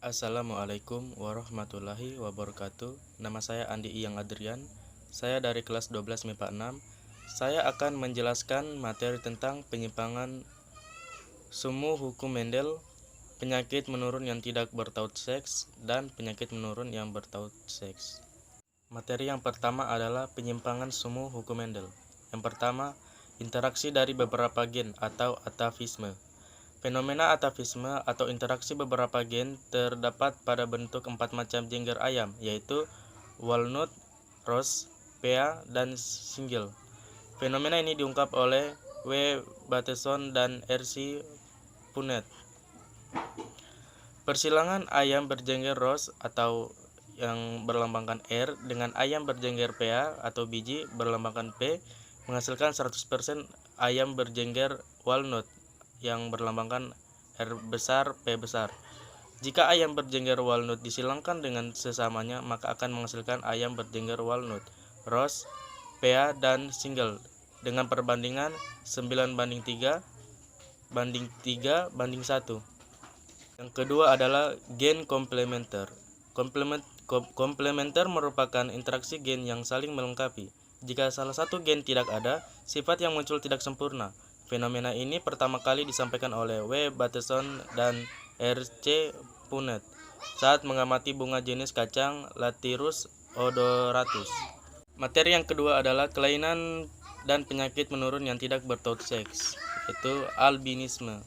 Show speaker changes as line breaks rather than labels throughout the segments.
Assalamualaikum warahmatullahi wabarakatuh. Nama saya Andi Iyang Adrian. Saya dari kelas 12 MIPA 6. Saya akan menjelaskan materi tentang penyimpangan semu hukum Mendel, penyakit menurun yang tidak bertaut seks, dan penyakit menurun yang bertaut seks. Materi yang pertama adalah penyimpangan semu hukum Mendel. Yang pertama, interaksi dari beberapa gen atau atavisme. Fenomena atavisme atau interaksi beberapa gen terdapat pada bentuk 4 macam jengger ayam, yaitu walnut, rose, pea, dan single. Fenomena ini diungkap oleh W. Bateson dan R.C. Punnett. Persilangan ayam berjengger rose atau yang berlambangkan R dengan ayam berjengger pea atau biji berlambangkan P menghasilkan 100% ayam berjengger walnut yang berlambangkan R besar, P besar. Jika ayam berjengger walnut disilangkan dengan sesamanya, maka akan menghasilkan ayam berjengger walnut, rose, pea, dan single dengan perbandingan 9:3 banding 3 banding 1. Yang kedua adalah gen komplementer. Komplementer merupakan interaksi gen yang saling melengkapi. Jika salah satu gen tidak ada, sifat yang muncul tidak sempurna. Fenomena ini pertama kali disampaikan oleh W. Bateson dan R.C. Punnett saat mengamati bunga jenis kacang Lathyrus odoratus. Materi yang kedua adalah kelainan dan penyakit menurun yang tidak bertaut seks, yaitu albinisme.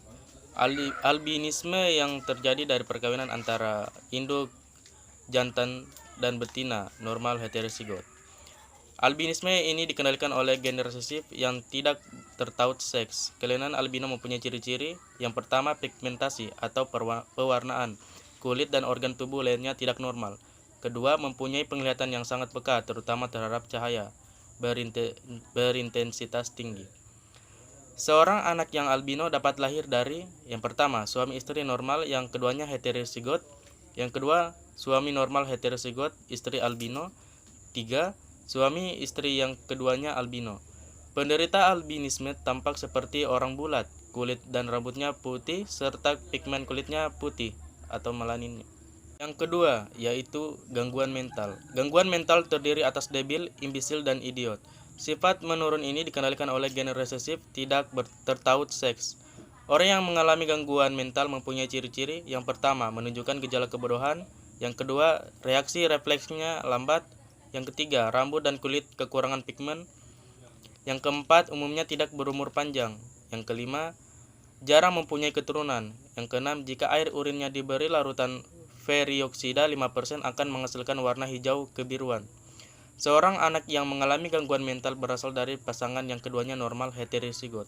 Albinisme yang terjadi dari perkawinan antara induk jantan dan betina normal heterozigot. Albinisme ini dikendalikan oleh gen resesif yang tidak tertaut seks. Kelainan albino mempunyai ciri-ciri. Yang pertama, pigmentasi atau pewarnaan. Kulit dan organ tubuh lainnya tidak normal. Kedua, mempunyai penglihatan yang sangat peka, terutama terhadap cahaya, berintensitas tinggi. Seorang anak yang albino dapat lahir dari yang pertama, suami istri normal, yang keduanya heterozigot, yang kedua, suami normal heterozigot, istri albino, tiga, suami istri yang keduanya albino. Penderita albinisme tampak seperti orang bulat, kulit dan rambutnya putih, serta pigmen kulitnya putih atau melanin. Yang kedua, yaitu gangguan mental. Gangguan mental terdiri atas debil, imbisil, dan idiot. Sifat menurun ini dikendalikan oleh gen resesif tidak tertaut seks. Orang yang mengalami gangguan mental mempunyai ciri-ciri. Yang pertama, menunjukkan gejala kebodohan. Yang kedua, reaksi refleksnya lambat. Yang ketiga, rambut dan kulit kekurangan pigmen. Yang keempat, umumnya tidak berumur panjang. Yang kelima, jarang mempunyai keturunan. Yang keenam, jika air urinnya diberi larutan ferrioksida 5% akan menghasilkan warna hijau kebiruan. Seorang anak yang mengalami gangguan mental berasal dari pasangan yang keduanya normal heterozigot.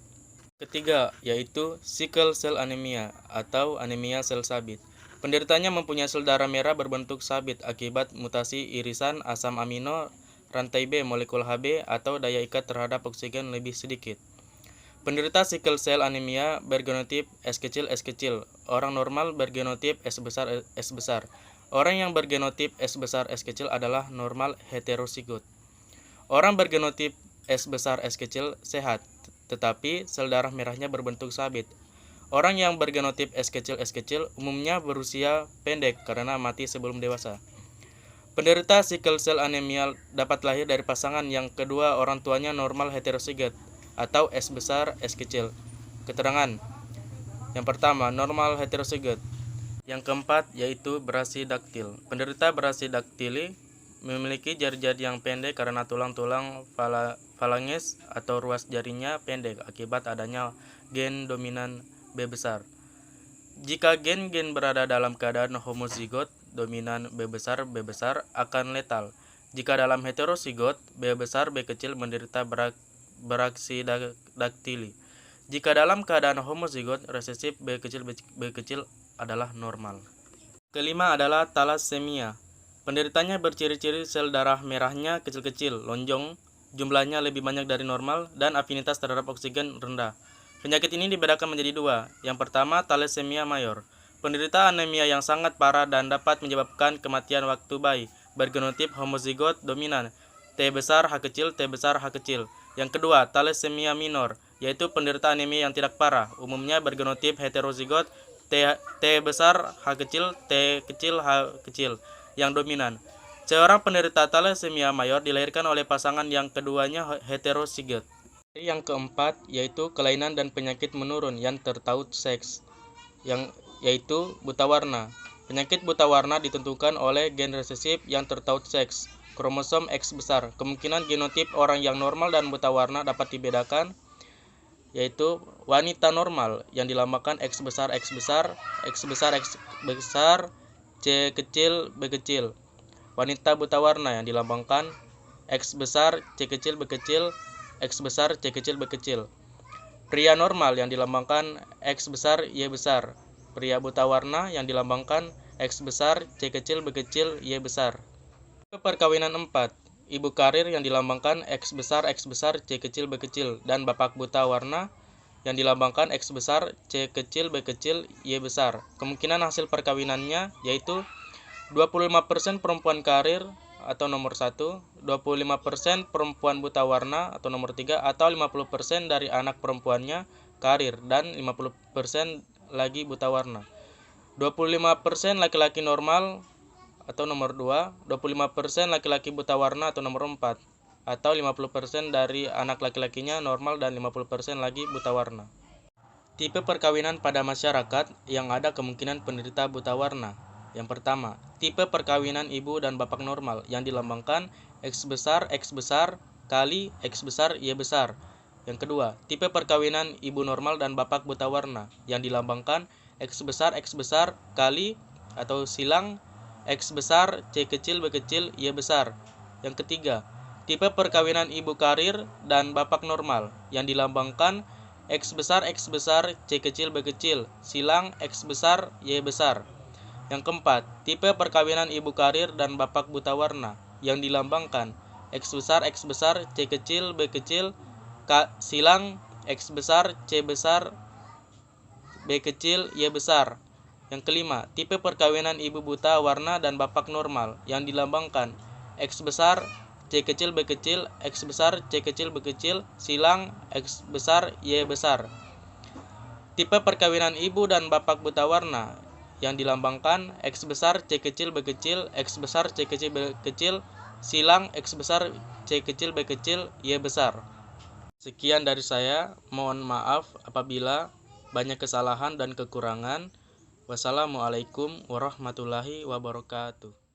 Ketiga, yaitu sickle cell anemia atau anemia sel sabit. Penderitanya mempunyai sel darah merah berbentuk sabit akibat mutasi irisan asam amino rantai B molekul Hb atau daya ikat terhadap oksigen lebih sedikit. Penderita sickle cell anemia bergenotip S kecil S kecil. Orang normal bergenotip S besar S besar. Orang yang bergenotip S besar S kecil adalah normal heterozigot. Orang bergenotip S besar S kecil sehat, tetapi sel darah merahnya berbentuk sabit. Orang yang bergenotip S kecil umumnya berusia pendek karena mati sebelum dewasa. Penderita sickle cell anemia dapat lahir dari pasangan yang kedua orang tuanya normal heterozigot atau S besar S kecil. Keterangan. Yang pertama, normal heterozigot. Yang keempat, yaitu brasidaktil. Penderita brasidaktili memiliki jari-jari yang pendek karena tulang-tulang falanges atau ruas jarinya pendek akibat adanya gen dominan B besar. Jika gen-gen berada dalam keadaan homozigot, dominan B besar akan letal. Jika dalam heterozigot, B besar B kecil menderita braxidaktili. Jika dalam keadaan homozigot, resesif B kecil adalah normal. Kelima adalah thalassemia. Penderitanya berciri-ciri sel darah merahnya kecil-kecil, lonjong, jumlahnya lebih banyak dari normal, dan afinitas terhadap oksigen rendah. Penyakit ini dibedakan menjadi dua. Yang pertama, thalassemia mayor. Penderita anemia yang sangat parah dan dapat menyebabkan kematian waktu bayi. Bergenotip homozigot dominan. T besar H kecil, T besar H kecil. Yang kedua, thalassemia minor, yaitu penderita anemia yang tidak parah. Umumnya bergenotip heterozigot. T besar H kecil, T kecil H kecil yang dominan. Seorang penderita thalassemia mayor dilahirkan oleh pasangan yang keduanya heterozigot. Yang keempat yaitu kelainan dan penyakit menurun yang tertaut seks, yaitu buta warna. Penyakit buta warna ditentukan oleh gen resesif yang tertaut seks, kromosom X besar. Kemungkinan genotip orang yang normal dan buta warna dapat dibedakan, yaitu wanita normal yang dilambangkan X besar X besar, X besar X besar, C kecil B kecil. Wanita buta warna yang dilambangkan X besar C kecil B kecil, X besar C kecil B kecil. Pria normal yang dilambangkan X besar Y besar. Pria buta warna yang dilambangkan X besar C kecil B kecil Y besar. Perkawinan 4. Ibu karir yang dilambangkan X besar C kecil B kecil dan bapak buta warna yang dilambangkan X besar C kecil B kecil Y besar. Kemungkinan hasil perkawinannya yaitu 25% perempuan karir atau nomor 1, 25% perempuan buta warna atau nomor 3, atau 50% dari anak perempuannya karir dan 50% lagi buta warna. 25% laki-laki normal atau nomor 2, 25% laki-laki buta warna atau nomor 4, atau 50% dari anak laki-lakinya normal dan 50% lagi buta warna. Tipe perkawinan pada masyarakat yang ada kemungkinan penderita buta warna. Yang pertama, tipe perkawinan ibu dan bapak normal yang dilambangkan X besar kali X besar Y besar. Yang kedua, tipe perkawinan ibu normal dan bapak buta warna yang dilambangkan X besar kali atau silang X besar C kecil B kecil Y besar. Yang ketiga, tipe perkawinan ibu karir dan bapak normal yang dilambangkan X besar C kecil B kecil silang X besar Y besar. Yang keempat, tipe perkawinan ibu karir dan bapak buta warna yang dilambangkan X besar C kecil B kecil silang X besar C besar B kecil Y besar. Yang kelima, tipe perkawinan ibu buta warna dan bapak normal yang dilambangkan X besar C kecil B kecil X besar C kecil B kecil silang X besar Y besar. Tipe perkawinan ibu dan bapak buta warna yang dilambangkan X besar C kecil B kecil X besar C kecil B kecil silang X besar C kecil B kecil Y besar. Sekian dari saya, mohon maaf apabila banyak kesalahan dan kekurangan. Wassalamualaikum warahmatullahi wabarakatuh.